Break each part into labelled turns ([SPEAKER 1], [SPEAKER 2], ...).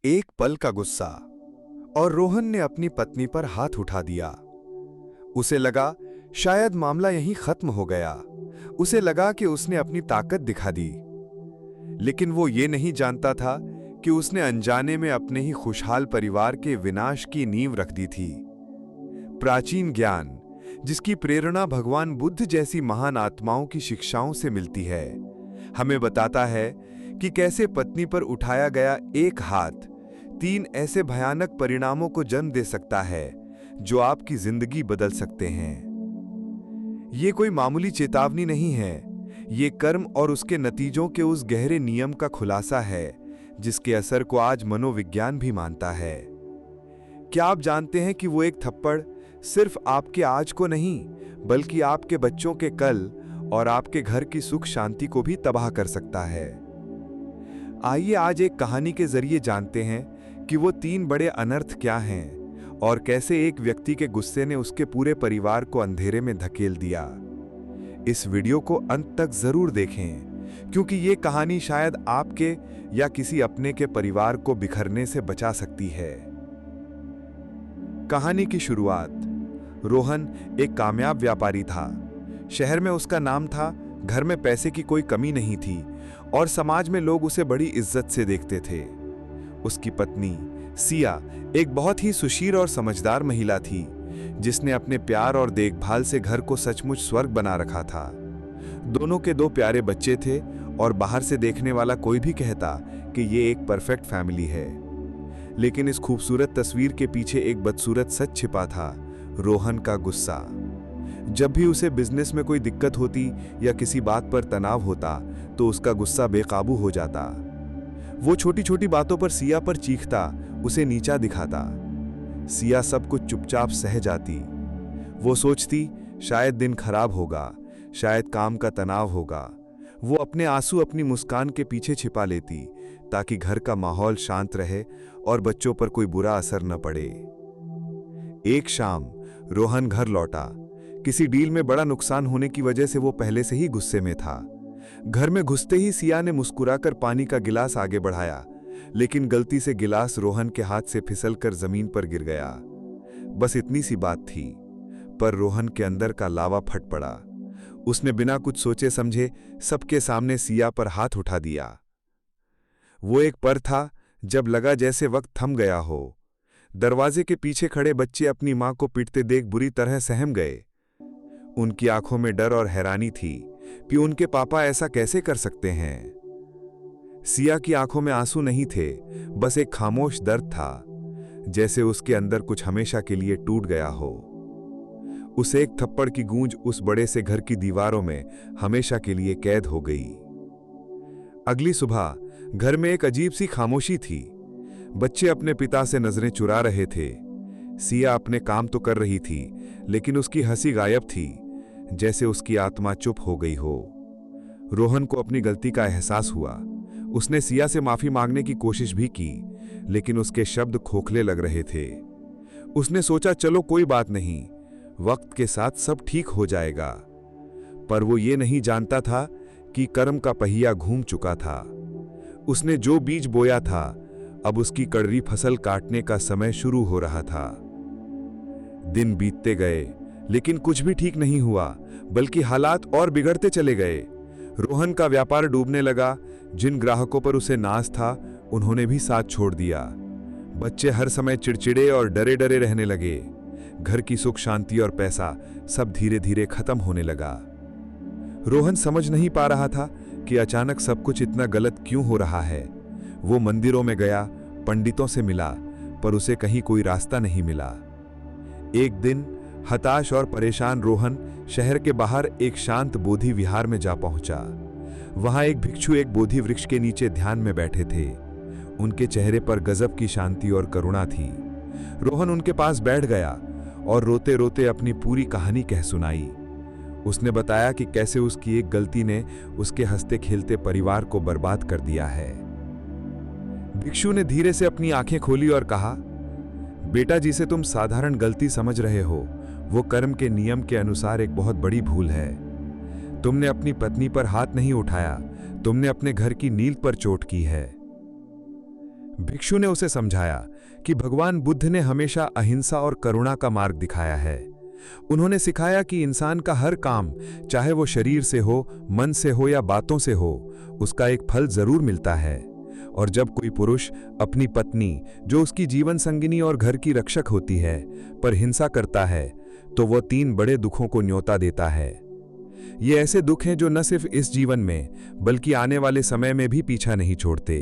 [SPEAKER 1] एक पल का गुस्सा और रोहन ने अपनी पत्नी पर हाथ उठा दिया। उसे लगा शायद मामला यहीं खत्म हो गया। उसे लगा कि उसने अपनी ताकत दिखा दी, लेकिन वो ये नहीं जानता था कि उसने अनजाने में अपने ही खुशहाल परिवार के विनाश की नींव रख दी थी। प्राचीन ज्ञान, जिसकी प्रेरणा भगवान बुद्ध जैसी महान आत्माओं की शिक्षाओं से मिलती है, हमें बताता है कि कैसे पत्नी पर उठाया गया एक हाथ 3 ऐसे भयानक परिणामों को जन्म दे सकता है जो आपकी जिंदगी बदल सकते हैं। ये कोई मामूली चेतावनी नहीं है, ये कर्म और उसके नतीजों के उस गहरे नियम का खुलासा है जिसके असर को आज मनोविज्ञान भी मानता है। क्या आप जानते हैं कि वो एक थप्पड़ सिर्फ आपके आज को नहीं, बल्कि आपके बच्चों के कल और आपके घर की सुख शांति को भी तबाह कर सकता है। आइए आज एक कहानी के जरिए जानते हैं कि वो 3 बड़े अनर्थ क्या हैं और कैसे एक व्यक्ति के गुस्से ने उसके पूरे परिवार को अंधेरे में धकेल दिया। इस वीडियो को अंत तक जरूर देखें, क्योंकि ये कहानी शायद आपके या किसी अपने के परिवार को बिखरने से बचा सकती है। कहानी की शुरुआत। रोहन एक कामयाब व्यापारी था। शहर में उसका नाम था, घर में पैसे की कोई कमी नहीं थी और समाज में लोग उसे बड़ी इज्जत से देखते थे। उसकी पत्नी सिया एक बहुत ही सुशील और समझदार महिला थी, जिसने अपने प्यार और देखभाल से घर को सचमुच स्वर्ग बना रखा था। दोनों के 2 प्यारे बच्चे थे और बाहर से देखने वाला कोई भी कहता कि ये एक परफेक्ट फैमिली है। लेकिन इस खूबसूरत तस्वीर के पीछे एक बदसूरत सच छिपा था, रोहन का गुस्सा। जब भी उसे बिजनेस में कोई दिक्कत होती या किसी बात पर तनाव होता, तो उसका गुस्सा बेकाबू हो जाता। वो छोटी छोटी बातों पर सिया पर चीखता, उसे नीचा दिखाता। सिया सब कुछ चुपचाप सह जाती। वो सोचती शायद दिन खराब होगा, शायद काम का तनाव होगा। वो अपने आंसू अपनी मुस्कान के पीछे छिपा लेती, ताकि घर का माहौल शांत रहे और बच्चों पर कोई बुरा असर न पड़े। एक शाम रोहन घर लौटा। किसी डील में बड़ा नुकसान होने की वजह से वो पहले से ही गुस्से में था। घर में घुसते ही सिया ने मुस्कुराकर पानी का गिलास आगे बढ़ाया, लेकिन गलती से गिलास रोहन के हाथ से फिसलकर जमीन पर गिर गया। बस इतनी सी बात थी, पर रोहन के अंदर का लावा फट पड़ा। उसने बिना कुछ सोचे समझे सबके सामने सिया पर हाथ उठा दिया। वो एक पल था जब लगा जैसे वक्त थम गया हो। दरवाजे के पीछे खड़े बच्चे अपनी मां को पीटते देख बुरी तरह सहम गए। उनकी आंखों में डर और हैरानी थी कि उनके पापा ऐसा कैसे कर सकते हैं। सिया की आंखों में आंसू नहीं थे, बस एक खामोश दर्द था, जैसे उसके अंदर कुछ हमेशा के लिए टूट गया हो। उस एक थप्पड़ की गूंज उस बड़े से घर की दीवारों में हमेशा के लिए कैद हो गई। अगली सुबह घर में एक अजीब सी खामोशी थी। बच्चे अपने पिता से नजरें चुरा रहे थे। सिया अपने काम तो कर रही थी, लेकिन उसकी हंसी गायब थी, जैसे उसकी आत्मा चुप हो गई हो। रोहन को अपनी गलती का एहसास हुआ। उसने सिया से माफी मांगने की कोशिश भी की, लेकिन उसके शब्द खोखले लग रहे थे। उसने सोचा चलो कोई बात नहीं, वक्त के साथ सब ठीक हो जाएगा। पर वो ये नहीं जानता था कि कर्म का पहिया घूम चुका था। उसने जो बीज बोया था, अब उसकी कड़वी फसल काटने का समय शुरू हो रहा था। दिन बीतते गए, लेकिन कुछ भी ठीक नहीं हुआ, बल्कि हालात और बिगड़ते चले गए। रोहन का व्यापार डूबने लगा। जिन ग्राहकों पर उसे नाज था, उन्होंने भी साथ छोड़ दिया। बच्चे हर समय चिड़चिड़े और डरे डरे रहने लगे। घर की सुख शांति और पैसा सब धीरे धीरे खत्म होने लगा। रोहन समझ नहीं पा रहा था कि अचानक सब कुछ इतना गलत क्यों हो रहा है। वो मंदिरों में गया, पंडितों से मिला, पर उसे कहीं कोई रास्ता नहीं मिला। एक दिन हताश और परेशान रोहन शहर के बाहर एक शांत बोधि विहार में जा पहुंचा। वहां एक भिक्षु एक बोधि वृक्ष के नीचे ध्यान में बैठे थे। उनके चेहरे पर गजब की शांति और करुणा थी। रोहन उनके पास बैठ गया और रोते रोते अपनी पूरी कहानी कह सुनाई। उसने बताया कि कैसे उसकी एक गलती ने उसके हंसते खेलते परिवार को बर्बाद कर दिया है। भिक्षु ने धीरे से अपनी आंखें खोली और कहा, बेटा, जिसे तुम साधारण गलती समझ रहे हो, वो कर्म के नियम के अनुसार एक बहुत बड़ी भूल है। तुमने अपनी पत्नी पर हाथ नहीं उठाया, तुमने अपने घर की नींव पर चोट की है। भिक्षु ने उसे समझाया कि भगवान बुद्ध ने हमेशा अहिंसा और करुणा का मार्ग दिखाया है। उन्होंने सिखाया कि इंसान का हर काम, चाहे वो शरीर से हो, मन से हो या बातों से हो, उसका एक फल जरूर मिलता है। और जब कोई पुरुष अपनी पत्नी, जो उसकी जीवन संगिनी और घर की रक्षक होती है, पर हिंसा करता है, तो वो 3 बड़े दुखों को न्योता देता है। ये ऐसे दुख हैं जो न सिर्फ इस जीवन में बल्कि आने वाले समय में भी पीछा नहीं छोड़ते।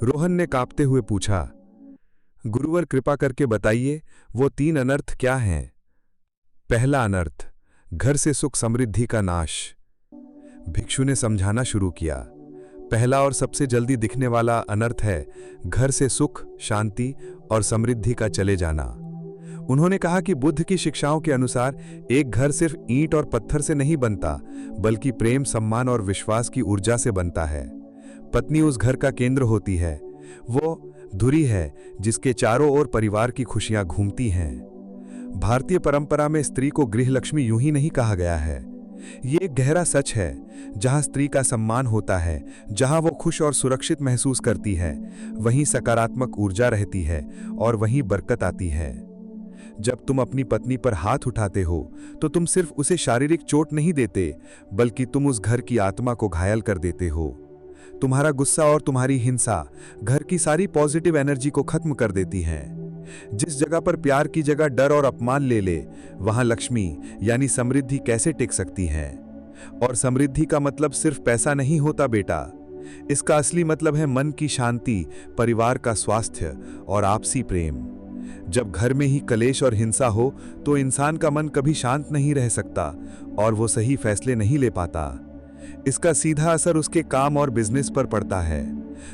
[SPEAKER 1] रोहन ने कांपते हुए पूछा, गुरुवर कृपा करके बताइए, वो 3 अनर्थ क्या हैं? पहला अनर्थ, घर से सुख समृद्धि का नाश। भिक्षु ने समझाना शुरू किया। पहला और सबसे जल्दी दिखने वाला अनर्थ है घर से सुख, शांति और समृद्धि का चले जाना। उन्होंने कहा कि बुद्ध की शिक्षाओं के अनुसार एक घर सिर्फ ईंट और पत्थर से नहीं बनता, बल्कि प्रेम, सम्मान और विश्वास की ऊर्जा से बनता है। पत्नी उस घर का केंद्र होती है, वो धुरी है जिसके चारों ओर परिवार की खुशियां घूमती हैं। भारतीय परंपरा में स्त्री को गृहलक्ष्मी यूं ही नहीं कहा गया है। ये एक गहरा सच है। जहां स्त्री का सम्मान होता है, जहां वो खुश और सुरक्षित महसूस करती है, वहीं सकारात्मक ऊर्जा रहती है और वहीं बरकत आती है। जब तुम अपनी पत्नी पर हाथ उठाते हो तो तुम सिर्फ उसे शारीरिक चोट नहीं देते, बल्कि तुम उस घर की आत्मा को घायल कर देते हो। तुम्हारा गुस्सा और तुम्हारी हिंसा घर की सारी पॉजिटिव एनर्जी को खत्म कर देती हैं। जिस जगह पर प्यार की जगह डर और अपमान ले ले, वहां लक्ष्मी यानी समृद्धि कैसे टिक सकती है? और समृद्धि का मतलब सिर्फ पैसा नहीं होता बेटा। इसका असली मतलब है मन की शांति, परिवार का स्वास्थ्य और आपसी प्रेम। जब घर में ही कलेश और हिंसा हो तो इंसान का मन कभी शांत नहीं रह सकता और वो सही फैसले नहीं ले पाता। इसका सीधा असर उसके काम और बिजनेस पर पड़ता है।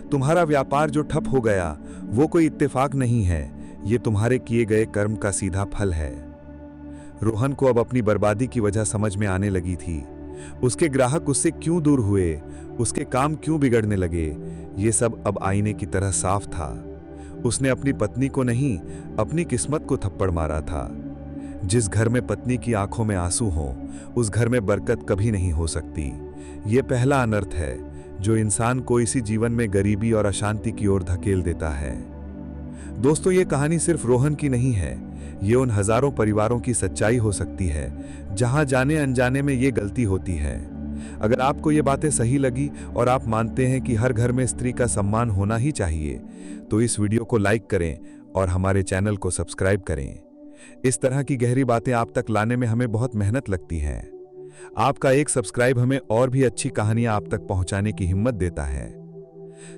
[SPEAKER 1] तुम्हारा व्यापार जो ठप हो गया, वो कोई इत्तेफाक नहीं है, ये तुम्हारे किए गए कर्म का सीधा फल है। रोहन को अब अपनी बर्बादी की वजह समझ में आने लगी थी। उसके ग्राहक उससे क्यों दूर हुए, उसके काम क्यों बिगड़ने लगे, ये सब अब आईने की तरह साफ था। उसने अपनी पत्नी को नहीं, अपनी किस्मत को थप्पड़ मारा था। जिस घर में पत्नी की आंखों में आंसू हो, उस घर में बरकत कभी नहीं हो सकती। ये पहला अनर्थ है जो इंसान को इसी जीवन में गरीबी और अशांति की ओर धकेल देता है। दोस्तों, ये कहानी सिर्फ रोहन की नहीं है, ये उन हजारों परिवारों की सच्चाई हो सकती है जहां जाने अनजाने में ये गलती होती है। अगर आपको ये बातें सही लगी और आप मानते हैं कि हर घर में स्त्री का सम्मान होना ही चाहिए, तो इस वीडियो को लाइक करें और हमारे चैनल को सब्सक्राइब करें। इस तरह की गहरी बातें आप तक लाने में हमें बहुत मेहनत लगती है। आपका एक सब्सक्राइब हमें और भी अच्छी कहानियां आप तक पहुंचाने की हिम्मत देता है।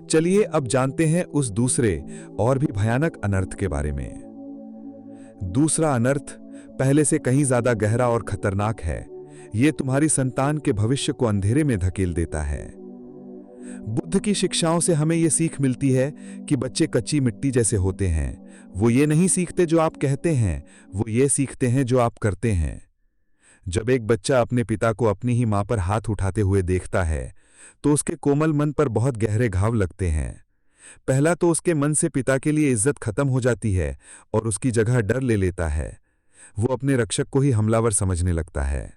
[SPEAKER 1] चलिए अब जानते हैं उस दूसरे और भी भयानक अनर्थ के बारे में। दूसरा अनर्थ पहले से कहीं ज्यादा गहरा और खतरनाक है। यह तुम्हारी संतान के भविष्य को अंधेरे में धकेल देता है। बुद्ध की शिक्षाओं से हमें यह सीख मिलती है कि बच्चे कच्ची मिट्टी जैसे होते हैं। वो ये नहीं सीखते जो आप कहते हैं, वो ये सीखते हैं जो आप करते हैं। जब एक बच्चा अपने पिता को अपनी ही मां पर हाथ उठाते हुए देखता है तो उसके कोमल मन पर बहुत गहरे घाव लगते हैं। पहला तो उसके मन से पिता के लिए इज्जत खत्म हो जाती है और उसकी जगह डर ले लेता है। वो अपने रक्षक को ही हमलावर समझने लगता है।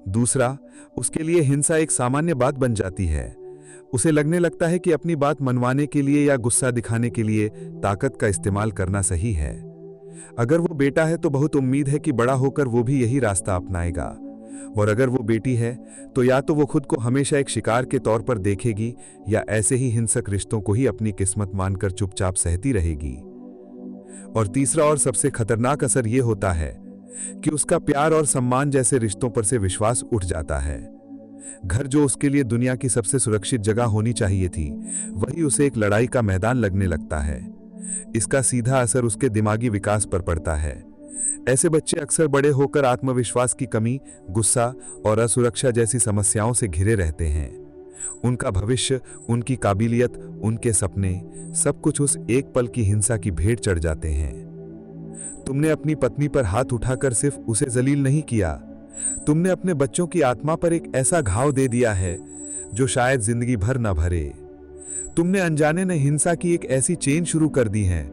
[SPEAKER 1] दूसरा, उसके लिए हिंसा एक सामान्य बात बन जाती है। उसे लगने लगता है कि अपनी बात मनवाने के लिए या गुस्सा दिखाने के लिए ताकत का इस्तेमाल करना सही है। अगर वो बेटा है तो बहुत उम्मीद है कि बड़ा होकर वो भी यही रास्ता अपनाएगा, और अगर वो बेटी है तो या तो वो खुद को हमेशा एक शिकार के तौर पर देखेगी या ऐसे ही हिंसक रिश्तों को ही अपनी किस्मत मानकर चुपचाप सहती रहेगी। और तीसरा और सबसे खतरनाक असर ये होता है कि उसका प्यार और सम्मान जैसे रिश्तों पर से विश्वास उठ जाता है। घर जो उसके लिए दुनिया की सबसे सुरक्षित जगह होनी चाहिए थी, वही उसे एक लड़ाई का मैदान लगने लगता है। इसका सीधा असर उसके दिमागी विकास पर पड़ता है। ऐसे बच्चे अक्सर बड़े होकर आत्मविश्वास की कमी, गुस्सा और असुरक्षा जैसी समस्याओं से घिरे रहते हैं। उनका भविष्य, उनकी काबिलियत, उनके सपने, सब कुछ उस एक पल की हिंसा की भेंट चढ़ जाते हैं। तुमने अपनी पत्नी पर हाथ उठाकर सिर्फ उसे जलील नहीं किया, तुमने अपने बच्चों की आत्मा पर एक ऐसा घाव दे दिया है जो शायद जिंदगी भर न भरे। तुमने अनजाने में हिंसा की एक ऐसी चेन शुरू कर दी है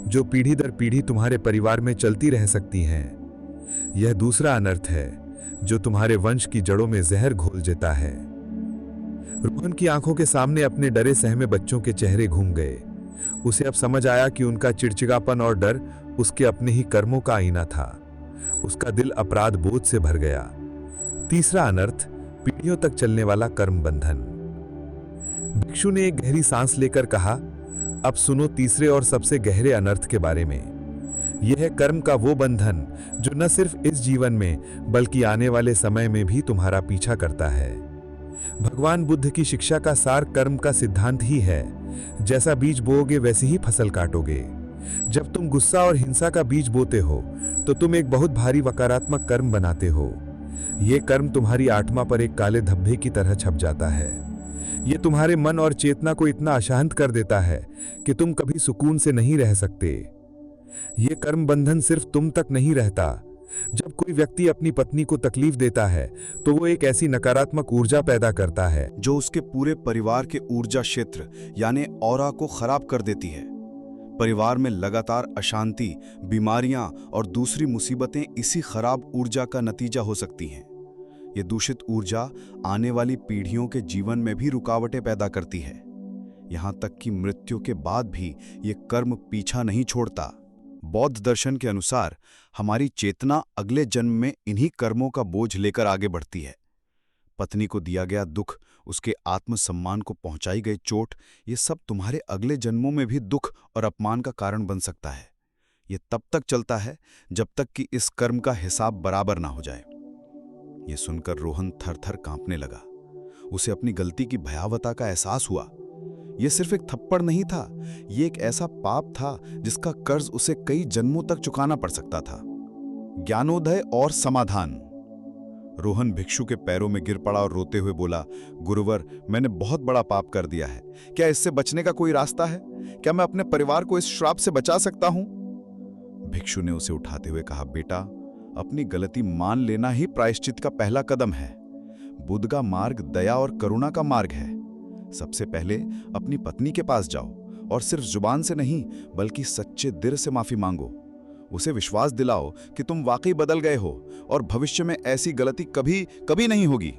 [SPEAKER 1] जो पीढ़ी दर पीढ़ी तुम्हारे परिवार में चलती रह सकती है। यह दूसरा अनर्थ है जो तुम्हारे वंश की जड़ों में जहर घोल देता है। रोहन की आंखों के सामने अपने डरे सहमे बच्चों के चेहरे घूम गए। उसे अब समझ आया कि उनका चिड़चिड़ापन और डर उसके अपने ही कर्मों का आईना था। उसका दिल अपराध बोध से भर गया। तीसरा अनर्थ, पीढ़ियों तक चलने वाला कर्म बंधन। भिक्षु ने एक गहरी सांस लेकर कहा, अब सुनो तीसरे और सबसे गहरे अनर्थ के बारे में। यह है कर्म का वो बंधन जो न सिर्फ इस जीवन में बल्कि आने वाले समय में भी तुम्हारा पीछा करता है। भगवान बुद्ध की शिक्षा का सार कर्म का सिद्धांत ही है। जैसा बीज बोओगे वैसी ही फसल काटोगे। जब तुम गुस्सा और हिंसा का बीज बोते हो तो तुम एक बहुत भारी वकारात्मक कर्म बनाते हो। ये कर्म तुम्हारी आत्मा पर एक काले धब्बे की तरह छप जाता है। ये तुम्हारे मन और चेतना को इतना अशांत कर देता है कि तुम कभी सुकून से नहीं रह सकते। ये कर्म बंधन सिर्फ तुम तक नहीं रहता। जब कोई व्यक्ति अपनी पत्नी को तकलीफ देता है तो वो एक ऐसी नकारात्मक ऊर्जा पैदा करता है
[SPEAKER 2] जो उसके पूरे परिवार के ऊर्जा क्षेत्र यानी ऑरा को खराब कर देती है। परिवार में लगातार अशांति, बीमारियां और दूसरी मुसीबतें इसी खराब ऊर्जा का नतीजा हो सकती हैं। ये दूषित ऊर्जा आने वाली पीढ़ियों के जीवन में भी रुकावटें पैदा करती है। यहां तक कि मृत्यु के बाद भी ये कर्म पीछा नहीं छोड़ता। बौद्ध दर्शन के अनुसार हमारी चेतना अगले जन्म में इन्हीं कर्मों का बोझ लेकर आगे बढ़ती है। पत्नी को दिया गया दुख, उसके आत्मसम्मान को पहुंचाई गई चोट, ये सब तुम्हारे अगले जन्मों में भी दुख और अपमान का कारण बन सकता है। ये तब तक चलता है जब तक कि इस कर्म का हिसाब बराबर ना हो जाए। ये सुनकर रोहन थर-थर कांपने लगा। उसे अपनी गलती की भयावहता का एहसास हुआ। यह सिर्फ एक थप्पड़ नहीं था, यह एक ऐसा पाप था जिसका कर्ज उसे कई जन्मों तक चुकाना पड़ सकता था। ज्ञानोदय और समाधान। रोहन भिक्षु के पैरों में गिर पड़ा और रोते हुए बोला, गुरुवर, मैंने बहुत बड़ा पाप कर दिया है। क्या इससे बचने का कोई रास्ता है? क्या मैं अपने परिवार को इस श्राप से बचा सकता हूं? भिक्षु ने उसे उठाते हुए कहा, बेटा, अपनी गलती मान लेना ही प्रायश्चित का पहला कदम है। बुद्ध का मार्ग दया और करुणा का मार्ग है। सबसे पहले अपनी पत्नी के पास जाओ और सिर्फ जुबान से नहीं बल्कि सच्चे दिल से माफी मांगो। उसे विश्वास दिलाओ कि तुम वाकई बदल गए हो और भविष्य में ऐसी गलती कभी कभी नहीं होगी।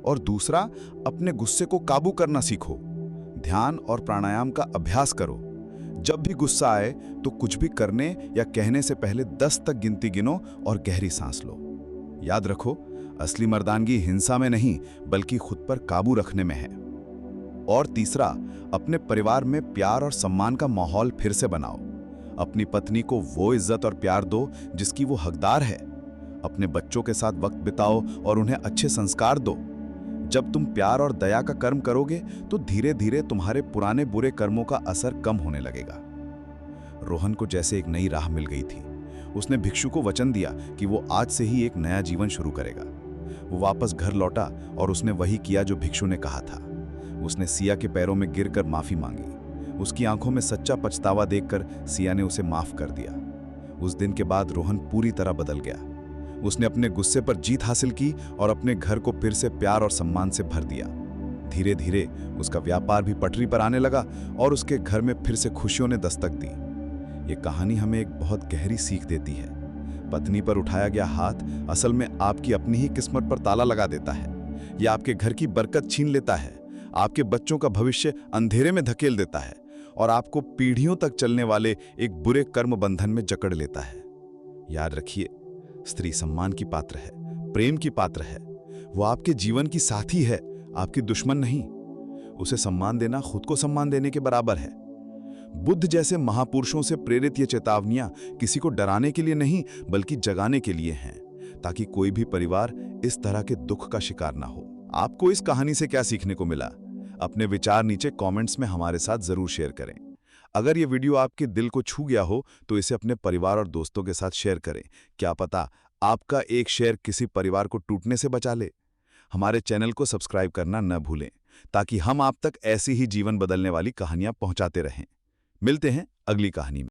[SPEAKER 2] और दूसरा, अपने गुस्से को काबू करना सीखो। ध्यान और प्राणायाम का अभ्यास करो। जब भी गुस्सा आए तो कुछ भी करने या कहने से पहले 10 तक गिनती गिनो और गहरी सांस लो। याद रखो, असली मर्दानगी हिंसा में नहीं बल्कि खुद पर काबू रखने में है। और तीसरा, अपने परिवार में प्यार और सम्मान का माहौल फिर से बनाओ। अपनी पत्नी को वो इज्जत और प्यार दो जिसकी वो हकदार है। अपने बच्चों के साथ वक्त बिताओ और उन्हें अच्छे संस्कार दो। जब तुम प्यार और दया का कर्म करोगे तो धीरे धीरे तुम्हारे पुराने बुरे कर्मों का असर कम होने लगेगा। रोहन को जैसे एक नई राह मिल गई थी। उसने भिक्षु को वचन दिया कि वो आज से ही एक नया जीवन शुरू करेगा। वो वापस घर लौटा और उसने वही किया जो भिक्षु ने कहा था। उसने सिया के पैरों में गिरकर माफी मांगी। उसकी आंखों में सच्चा पछतावा देखकर सिया ने उसे माफ कर दिया। उस दिन के बाद रोहन पूरी तरह बदल गया। उसने अपने गुस्से पर जीत हासिल की और अपने घर को फिर से प्यार और सम्मान से भर दिया। धीरे धीरे उसका व्यापार भी पटरी पर आने लगा और उसके घर में फिर से खुशियों ने दस्तक दी। ये कहानी हमें एक बहुत गहरी सीख देती है। पत्नी पर उठाया गया हाथ असल में आपकी अपनी ही किस्मत पर ताला लगा देता है। ये आपके घर की बरकत छीन लेता है, आपके बच्चों का भविष्य अंधेरे में धकेल देता है और आपको पीढ़ियों तक चलने वाले एक बुरे कर्म बंधन में जकड़ लेता है। याद रखिए, स्त्री सम्मान की पात्र है, प्रेम की पात्र है। वो आपके जीवन की साथी है, आपकी दुश्मन नहीं। उसे सम्मान देना खुद को सम्मान देने के बराबर है। बुद्ध जैसे महापुरुषों से प्रेरित ये चेतावनियां किसी को डराने के लिए नहीं बल्कि जगाने के लिए हैं, ताकि कोई भी परिवार इस तरह के दुख का शिकार ना हो। आपको इस कहानी से क्या सीखने को मिला? अपने विचार नीचे कमेंट्स में हमारे साथ जरूर शेयर करें। अगर ये वीडियो आपके दिल को छू गया हो तो इसे अपने परिवार और दोस्तों के साथ शेयर करें। क्या पता आपका एक शेयर किसी परिवार को टूटने से बचा ले। हमारे चैनल को सब्सक्राइब करना न भूलें ताकि हम आप तक ऐसी ही जीवन बदलने वाली कहानियां पहुंचाते रहें। मिलते हैं अगली कहानी में।